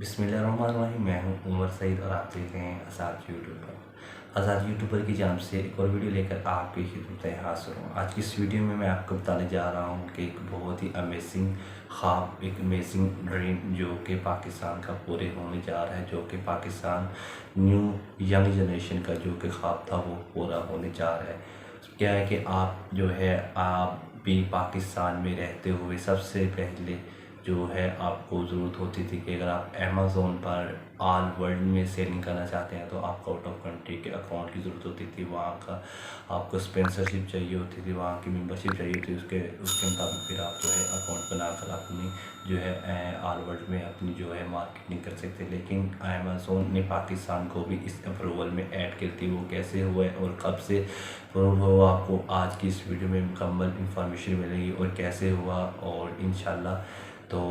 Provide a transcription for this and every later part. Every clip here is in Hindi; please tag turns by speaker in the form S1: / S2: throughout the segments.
S1: बिस्मिल्लाहिर्रहमानिर्रहीम। मैं हूं उमर सईद और आप देख रहे हैं आज़ाद यूट्यूबर। आज़ाद यूट्यूबर की जानिब से एक और वीडियो लेकर आपकी खिदमत में हाज़िर हूँ। आज की इस वीडियो में मैं आपको बताने जा रहा हूँ कि एक बहुत ही अमेजिंग ख्वाब, एक अमेजिंग ड्रीम जो कि पाकिस्तान का पूरे होने जा रहा है, जो कि पाकिस्तान न्यू यंग जनरेशन का जो कि ख्वाब था वो पूरा होने जा रहा है। क्या है कि आप जो है आप भी पाकिस्तान में रहते हुए सबसे पहले जो है आपको ज़रूरत होती थी कि अगर आप अमेज़ोन पर ऑल वर्ल्ड में सेलिंग करना चाहते हैं तो आपको आउट ऑफ कंट्री के अकाउंट की ज़रूरत होती थी। वहाँ का आपको स्पॉन्सरशिप चाहिए होती थी, वहाँ की मेंबरशिप चाहिए होती थी। उसके मुताबिक फिर आप जो है अकाउंट बनाकर अपनी जो है ऑल वर्ल्ड में अपनी जो है मार्केटिंग कर सकते। लेकिन अमेज़ोन ने पाकिस्तान को भी इस अप्रूवल में ऐड कर दी। वो कैसे हुआ है और कब से अप्रूव हुआ आपको आज की इस वीडियो में मुकम्मल इंफॉर्मेशन मिलेगी और कैसे हुआ। और इंशाल्लाह तो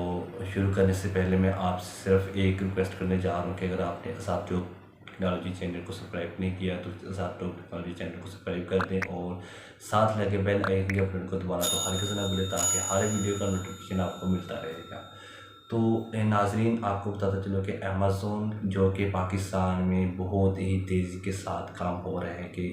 S1: शुरू करने से पहले मैं आपसे सिर्फ एक रिक्वेस्ट करने जा रहा हूँ कि अगर आपने आज़ाद टॉप टेक्नोलॉजी चैनल को सब्सक्राइब नहीं किया तो आज़ाद टॉप टेक्नोलॉजी चैनल को सब्सक्राइब कर दें और साथ लगे बेल आइकन के बटन को दबाना तो हर किसी ना भूलें ताकि हर वीडियो का नोटिफिकेशन आपको मिलता रहेगा। तो नाजरीन, आपको बताता चलो कि अमेज़ोन जो कि पाकिस्तान में बहुत ही तेज़ी के साथ काम हो रहा है कि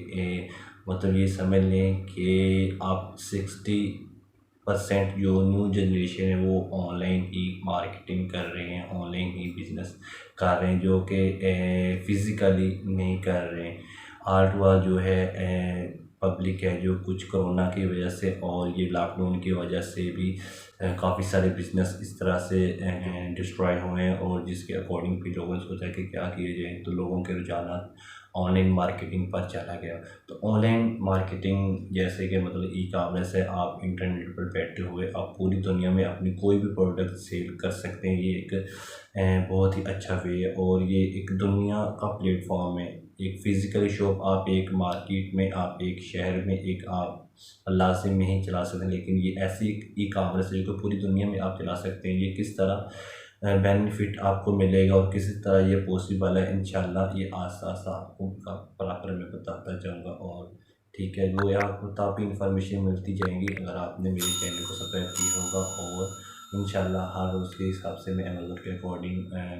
S1: मतलब ये समझ लें कि आप 60% जो न्यू जनरेशन है वो ऑनलाइन ही मार्केटिंग कर रहे हैं, ऑनलाइन ही बिजनेस कर रहे हैं, जो कि फ़िज़िकली नहीं कर रहे हैं। आर्टवा जो है पब्लिक है जो कुछ कोरोना की वजह से और ये लॉकडाउन की वजह से भी काफ़ी सारे बिजनेस इस तरह से डिस्ट्रॉय हुए हैं और जिसके अकॉर्डिंग भी लोगों ने सोचा कि क्या किए जाए, तो लोगों के रुझान ऑनलाइन मार्केटिंग पर चला गया। तो ऑनलाइन मार्केटिंग जैसे कि मतलब ई कॉमर्स है, आप इंटरनेट पर बैठे हुए आप पूरी दुनिया में अपनी कोई भी प्रोडक्ट सेल कर सकते हैं। ये एक बहुत ही अच्छा वे है और ये एक दुनिया का प्लेटफॉर्म है। एक फ़िज़िकली शॉप आप एक मार्केट में, आप एक शहर में, एक आप लाजिम में ही चला सकते हैं, लेकिन ये ऐसी ई कॉमर्स है जो पूरी दुनिया में आप चला सकते हैं। ये किस तरह बेनिफिट आपको मिलेगा और किस तरह ये पॉसिबल है, इंशाल्लाह ये आस्ता आस्ता आपको बराबर में बताता जाऊंगा। और ठीक है, वो आपको काफ़ी इंफॉर्मेशन मिलती जाएंगी अगर आपने मेरे चैनल को सब्सक्राइब किया होगा। और इंशाल्लाह हर रोज़ के हिसाब से मैं अमेज़न के अकॉर्डिंग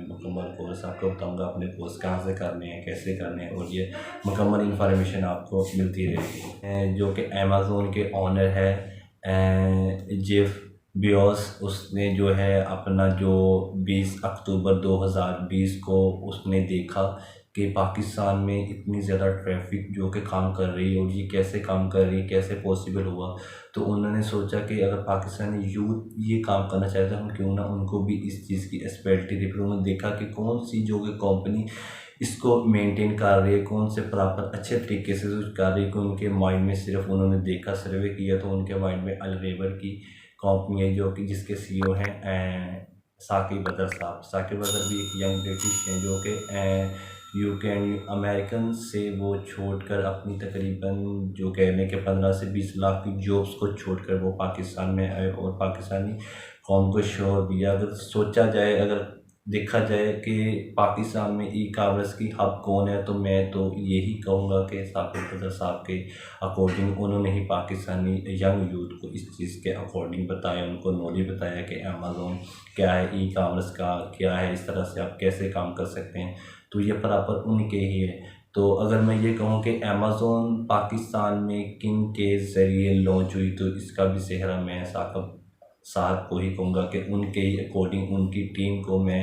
S1: मुकम्मल कोर्स आपको बताऊंगा, अपने कोर्स कहाँ से करने हैं, कैसे करने हैं, और ये मुकम्मल इंफॉर्मेशन आपको मिलती रहेगी। जो कि अमेज़न के ऑनर है जेफ बियोस, उसने जो है अपना जो 20 अक्टूबर 2020 को उसने देखा कि पाकिस्तान में इतनी ज़्यादा ट्रैफिक जो कि काम कर रही है और ये कैसे काम कर रही है, कैसे पॉसिबल हुआ। तो उन्होंने सोचा कि अगर पाकिस्तानी यूथ ये काम करना चाहते हैं, हम क्यों ना उनको भी इस चीज़ की एस्पेक्ट दी। फिर उन्होंने देखा कि कौन सी जो कि कंपनी इसको मेंटेन कर रही है, कौन से प्रॉपर अच्छे तरीके से कर रही है। कि उनके माइंड में सिर्फ उन्होंने देखा, सर्वे किया, तो उनके माइंड में अलरेबर की कंपनी है जो कि जिसके सीईओ हैं साकिब बदर साहब। साकिब बदर भी एक यंग ब्रिटिश हैं जो कि यूके एंड अमेरिकन से वो छोड़कर अपनी तकरीबन जो कहने के 15 से 20 लाख की जॉब्स को छोड़कर वो पाकिस्तान में आए और पाकिस्तानी कौम को शोर दिया। अगर सोचा जाए, अगर देखा जाए कि पाकिस्तान में ई कॉमर्स की हब कौन है, तो मैं तो यही कहूँगा कि साकिब बदर साहब के अकॉर्डिंग उन्होंने ही पाकिस्तानी यंग यूथ को इस चीज़ के अकॉर्डिंग बताया, उनको नॉलेज बताया कि अमेज़ोन क्या है, ई कॉमर्स का क्या है, इस तरह से आप कैसे काम कर सकते हैं। तो ये प्रॉपर उनके ही है। तो अगर मैं ये कहूँ कि अमेज़ोन पाकिस्तान में किन के ज़रिए लॉन्च हुई, तो इसका भी सेहरा मैं साकिब साहब को ही कहूँगा कि उनके ही अकॉर्डिंग उनकी टीम को मैं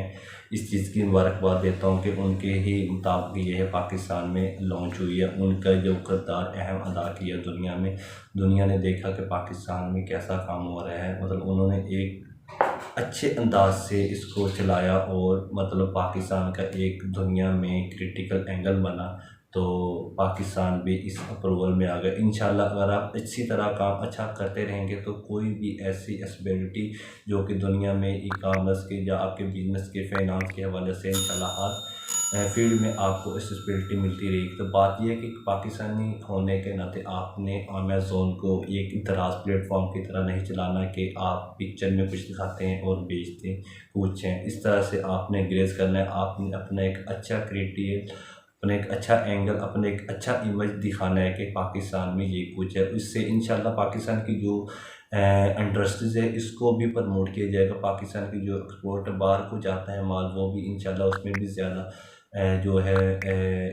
S1: इस चीज़ की मुबारकबाद देता हूँ कि उनके ही मुताबिक ये है पाकिस्तान में लॉन्च हुई है। उनका जो किरदार अहम अदा किया दुनिया में, दुनिया ने देखा कि पाकिस्तान में कैसा काम हो रहा है। मतलब उन्होंने एक अच्छे अंदाज से इसको चलाया और मतलब पाकिस्तान का एक दुनिया में क्रिटिकल एंगल बना। तो पाकिस्तान भी इस अप्रूवल में आ गया। इंशाल्लाह अगर आप इसी तरह काम अच्छा करते रहेंगे तो कोई भी ऐसी एस्पेबिलिटी जो कि दुनिया में ई कॉमर्स के या आपके बिजनेस के फाइनेंस के हवाले से इंशाल्लाह हर फील्ड में आपको एसेसिबिलिटी मिलती रहेगी। तो बात यह है कि पाकिस्तानी होने के नाते आपने अमेज़ोन को एक इतराज़ प्लेटफॉर्म की तरह नहीं चलाना कि आप पिक्चर में कुछ दिखाते हैं और बेचते कुछ हैं। इस तरह से आपने ग्रेस करना है। आपने अपना एक अच्छा क्रिएटिव, अपना एक अच्छा एंगल, अपना एक अच्छा इमेज दिखाना है कि पाकिस्तान में ये कुछ है। इससे इंशाल्लाह पाकिस्तान की जो इंडस्ट्रीज़ है इसको भी प्रमोट किया जाएगा। पाकिस्तान की जो एक्सपोर्ट बाहर को जाता है माल, वो भी इंशाल्लाह उसमें भी ज़्यादा जो है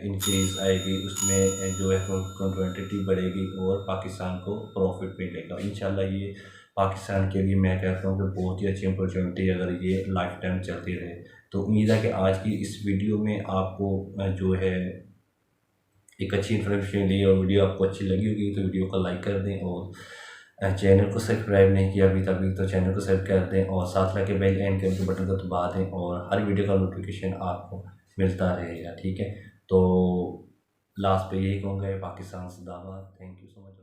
S1: इंक्रीज़ आएगी, उसमें जो है क्वांटिटी बढ़ेगी और पाकिस्तान को प्रॉफिट मिलेगा इंशाल्लाह। ये पाकिस्तान के लिए मैं कहता हूँ कि बहुत ही अच्छी अपॉर्चुनिटी, अगर ये लाइफ टाइम चलती रहे। तो उम्मीद है कि आज की इस वीडियो में आपको जो है एक अच्छी इन्फॉर्मेशन दी और वीडियो आपको अच्छी लगी होगी तो वीडियो को लाइक कर दें, और चैनल को सब्सक्राइब नहीं किया अभी तक तो चैनल को सब्सक्राइब कर दें, और साथ लगे बेल आइकन के बटन को दबा दें और हर वीडियो का नोटिफिकेशन आपको मिलता रहेगा। ठीक है, तो लास्ट पे यही कहूँगा, पाकिस्तान जिंदाबाद। Thank you so much.